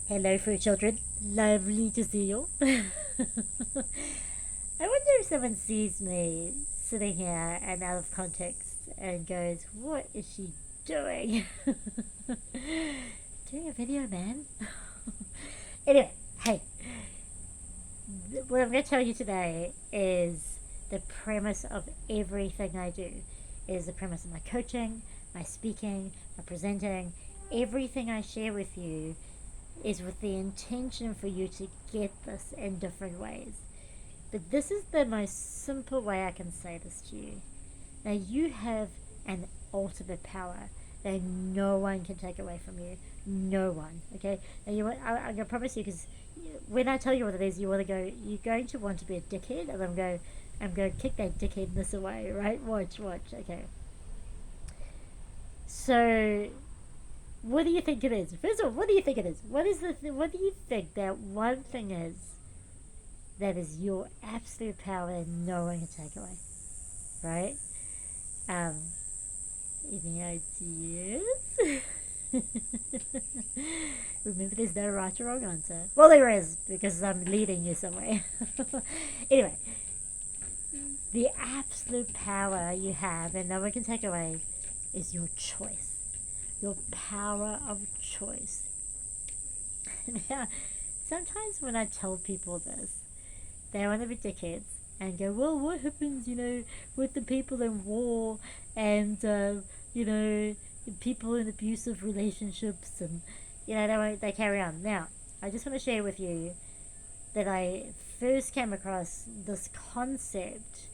Hello, fur children. Lovely to see you. I wonder if someone sees me sitting here and out of context and goes, "What is she doing?" Doing a video, man. Anyway, hey, what I'm going to tell you today is the premise of everything I do. It is the premise of my coaching, my speaking, my presenting. Everything I share with you is with the intention for you to get this in different ways. But this is the most simple way I can say this to you. Now, you have an ultimate power that no one can take away from you. No one. Okay? Now, I'm going to promise you, because when I tell you what it is, you want to go, you're going to want to be a dickhead, and I'm going to kick that dickheadness away, right? Watch. Okay. So, what do you think it is? First of all, what do you think it is? What do you think that one thing is that is your absolute power that no one can take away? Right? Um, any ideas? Remember, there's no right or wrong answer. Well, there is, because I'm leading you somewhere. Anyway, the absolute power you have and no one can take away is your choice. Your power of choice. Now, sometimes when I tell people this, they want to be dickheads and go, "Well, what happens, with the people in war and, people in abusive relationships?" And, they carry on. Now, I just want to share with you that I first came across this concept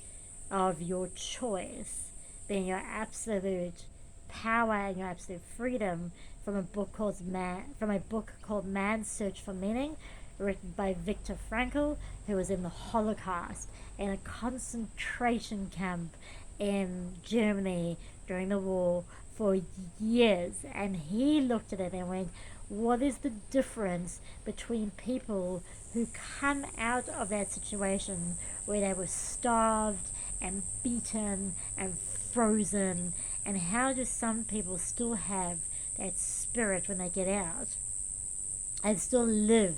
of your choice being your absolute power and your absolute freedom from a book called Man's Search for Meaning, written by Viktor Frankl, who was in the Holocaust in a concentration camp in Germany during the war for years. And he looked at it and went, what is the difference between people who come out of that situation where they were starved and beaten and frozen, and how do some people still have that spirit when they get out and still live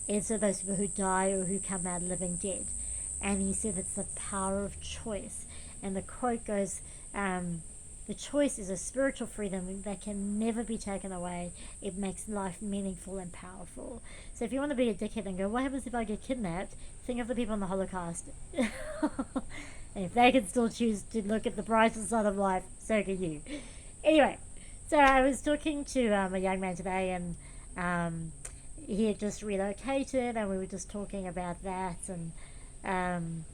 instead of those people who die or who come out living dead? And he said it's the power of choice. And the quote goes, the choice is a spiritual freedom that can never be taken away. It makes life meaningful and powerful. So if you want to be a dickhead and go, what happens if I get kidnapped? Think of the people in the Holocaust. And if they can still choose to look at the brighter side of life, so can you. Anyway, so I was talking to a young man today, and he had just relocated, and we were just talking about that, um,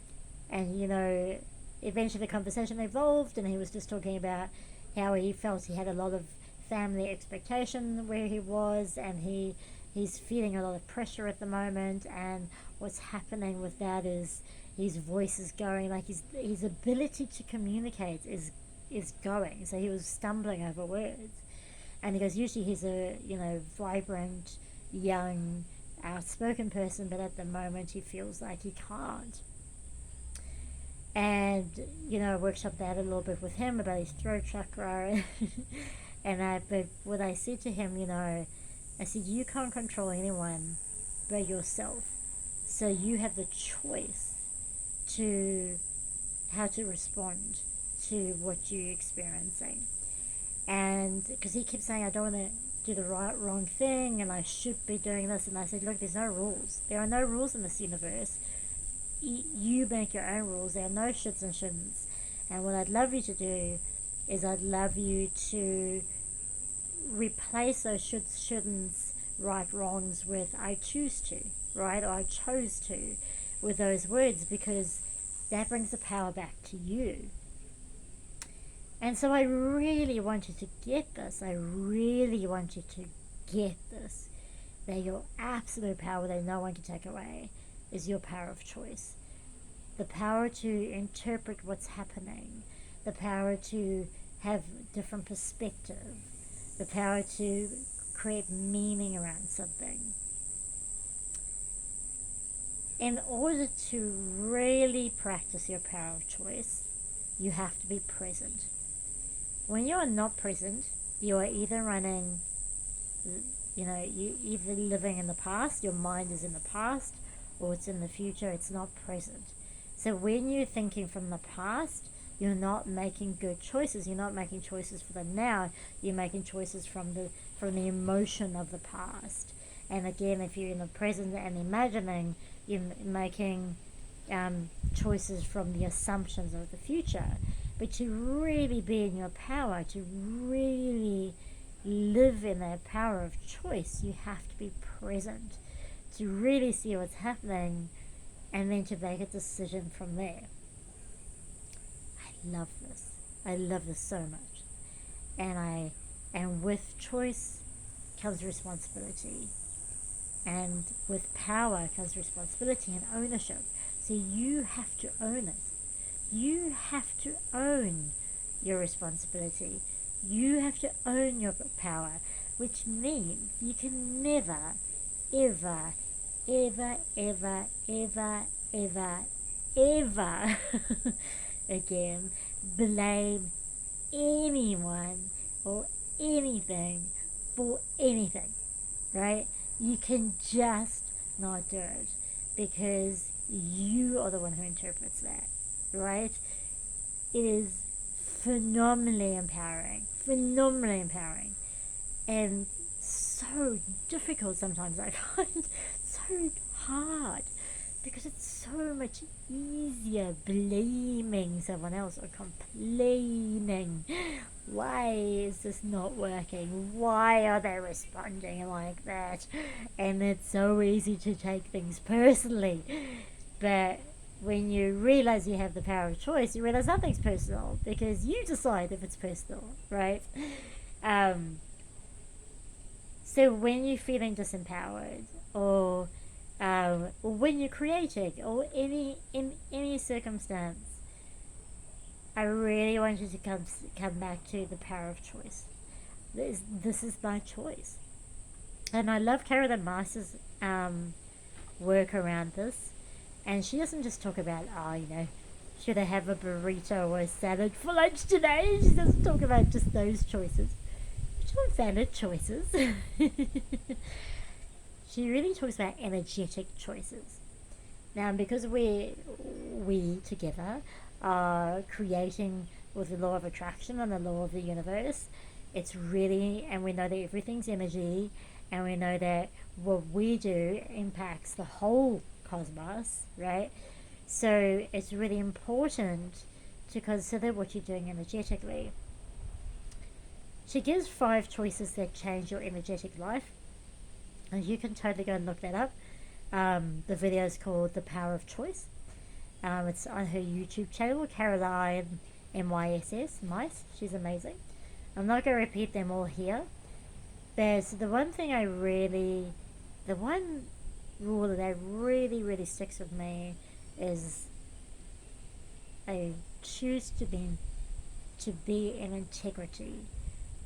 and eventually the conversation evolved, and he was just talking about how he felt he had a lot of family expectation where he was, and he's feeling a lot of pressure at the moment, and what's happening with that is his voice is going, like his ability to communicate is going. So he was stumbling over words, and he goes, usually he's a vibrant, young, outspoken person, but at the moment he feels like he can't. And I workshopped that a little bit with him about his throat chakra. But what I said to him, I said, you can't control anyone but yourself, so you have the choice to how to respond to what you're experiencing. And because he kept saying, I don't want to do the wrong thing, and I should be doing this, and I said, look, there's no rules. There are no rules in this universe. You make your own rules. There are no shoulds and shouldn'ts. And what I'd love you to do is I'd love you to replace those shoulds, shouldn'ts, right, wrongs with I choose to, right, or I chose to, with those words, because that brings the power back to you. And so I really want you to get this. I really want you to get this. That your absolute power that no one can take away is your power of choice. The power to interpret what's happening. The power to have different perspective. The power to create meaning around something. In order to really practice your power of choice, you have to be present. When you are not present, you are either running You either living in the past, your mind is in the past, or it's in the future, it's not present. So when you're thinking from the past, you're not making good choices. You're not making choices for the now. You're making choices from the emotion of the past. And again, if you're in the present and imagining, you're making choices from the assumptions of the future. But to really be in your power, to really live in that power of choice, you have to be present to really see what's happening and then to make a decision from there. I love this. I love this so much. And with choice comes responsibility. And with power comes responsibility and ownership. So you have to own it. You have to own your responsibility. You have to own your power, which means you can never, ever, ever, ever, ever, ever, ever again blame anyone or anything for anything, right? You can just not do it because you are the one who interprets that, right? It is phenomenally empowering, and so difficult sometimes. I find so hard because it's so much easier blaming someone else or complaining. Why is this not working? Why are they responding like that? And it's so easy to take things personally. But when you realize you have the power of choice, you realize nothing's personal because you decide if it's personal, right? Um, so when you're feeling disempowered, or when you're creating, or in any circumstance, I really want you to come back to the power of choice. This is my choice, and I love Carolyn Master's work around this. And she doesn't just talk about, should I have a burrito or a salad for lunch today? She doesn't talk about just those choices. Which are valid choices. She really talks about energetic choices. Now, because we together are creating with the law of attraction and the law of the universe, it's really, and we know that everything's energy, and we know that what we do impacts the whole cosmos, right? So it's really important to consider what you're doing energetically. She gives 5 choices that change your energetic life, and you can totally go and look that up. The video is called The Power of Choice. It's on her YouTube channel, Caroline MYSS, Mice. She's amazing. I'm not going to repeat them all here. There's the one rule that really sticks with me is I choose to be in integrity,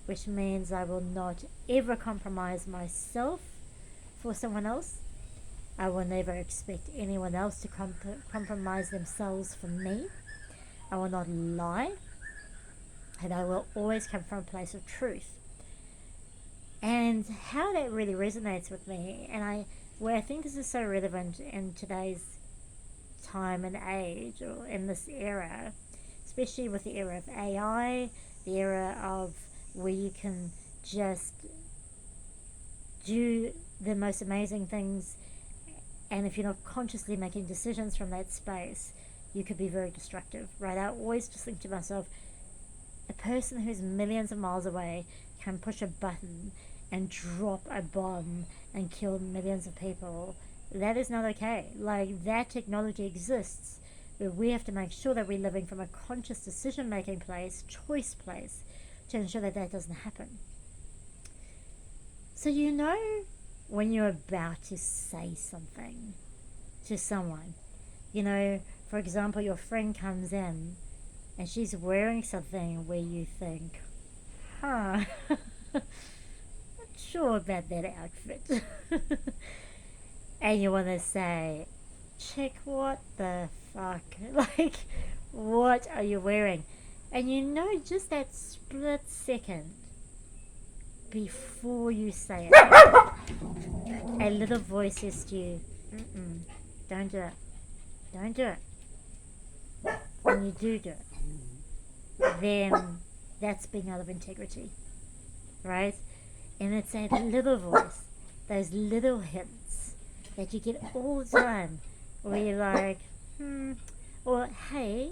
which means I will not ever compromise myself for someone else. I will never expect anyone else to compromise themselves for me. I will not lie, and I will always come from a place of truth. And how that really resonates with me, and where I think this is so relevant in today's time and age, or in this era, especially with the era of AI, the era of where you can just do the most amazing things, and if you're not consciously making decisions from that space, you could be very destructive, right? I always just think to myself, a person who's millions of miles away can push a button and drop a bomb and kill millions of people. That is not okay. Like, that technology exists, but we have to make sure that we're living from a conscious decision-making place, choice place, to ensure that that doesn't happen. So when you're about to say something to someone, for example, your friend comes in and she's wearing something where you think, not sure about that outfit. And you want to say, chick, what the fuck? Like, what are you wearing? And just that split second, before you say it, a little voice says to you, mm-mm, don't do it. Don't do it. When you do it, then that's being out of integrity, right? And it's that little voice, those little hints that you get all the time where you're like, or hey,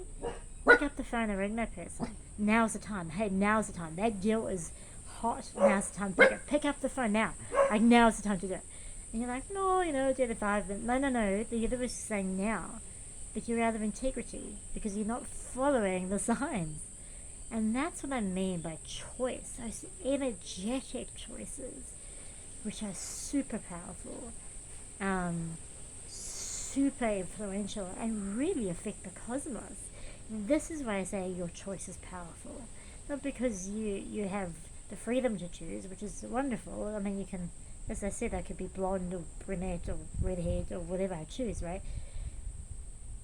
pick up the phone and ring that person. Now's the time. Hey, now's the time. That deal is hot. Now's the time to pick it. Pick up the phone now. Like, now's the time to do it. And you're like, no, do it in 5 minutes. No. The universe is saying now. But you're out of integrity because you're not following the signs. And that's what I mean by choice. Those energetic choices, which are super powerful, super influential, and really affect the cosmos. This is why I say your choice is powerful. Not because you have the freedom to choose, which is wonderful. I mean, you can, as I said, I could be blonde or brunette or redhead or whatever I choose, right?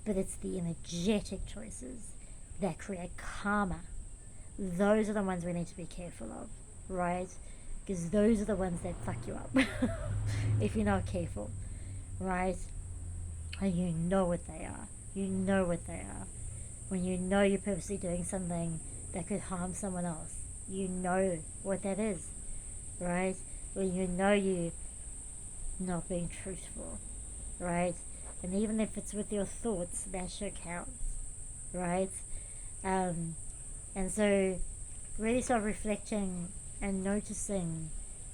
But it's the energetic choices that create karma. Those are the ones we need to be careful of, right? Because those are the ones that fuck you up if you're not careful, right? And you know what they are. You know what they are. When you know you're purposely doing something that could harm someone else, you know what that is, right? When you know you're not being truthful, right? And even if it's with your thoughts, that sure counts, right? And so really start reflecting and noticing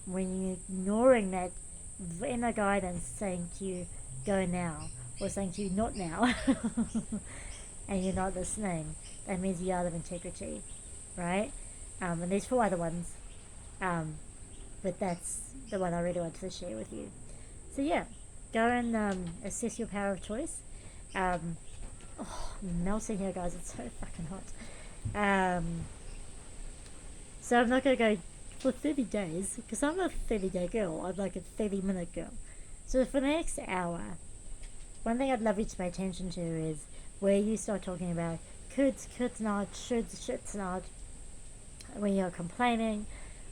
when you're ignoring that inner guidance saying to you, go now, or saying to you, not now, and you're not listening, that means you're out of integrity, right? And there's 4 other ones, but that's the one I really wanted to share with you. So yeah, go and assess your power of choice. Melting here, guys, it's so fucking hot. So I'm not going to go for 30 days, because I'm not a 30-day girl, I'm like a 30-minute girl. So for the next hour, one thing I'd love you to pay attention to is where you start talking about coulds not, shoulds not, when you're complaining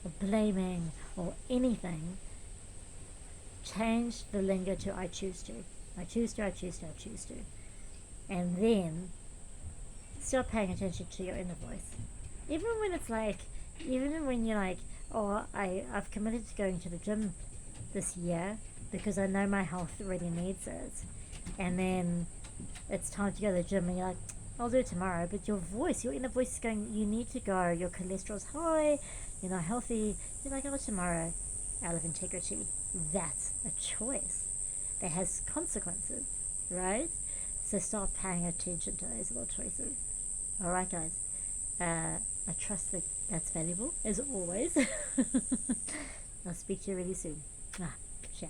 or blaming or anything, change the lingo to I choose to. I choose to. And then start paying attention to your inner voice. Even when you're like, oh, I've committed to going to the gym this year because I know my health really needs it. And then it's time to go to the gym and you're like, I'll do it tomorrow. But your inner voice is going, you need to go. Your cholesterol's high. You're not healthy. You're like, oh, tomorrow. Out of integrity. That's a choice that has consequences, right? So start paying attention to those little choices. Alright, guys. I trust that that's valuable, as always. I'll speak to you really soon. Ciao.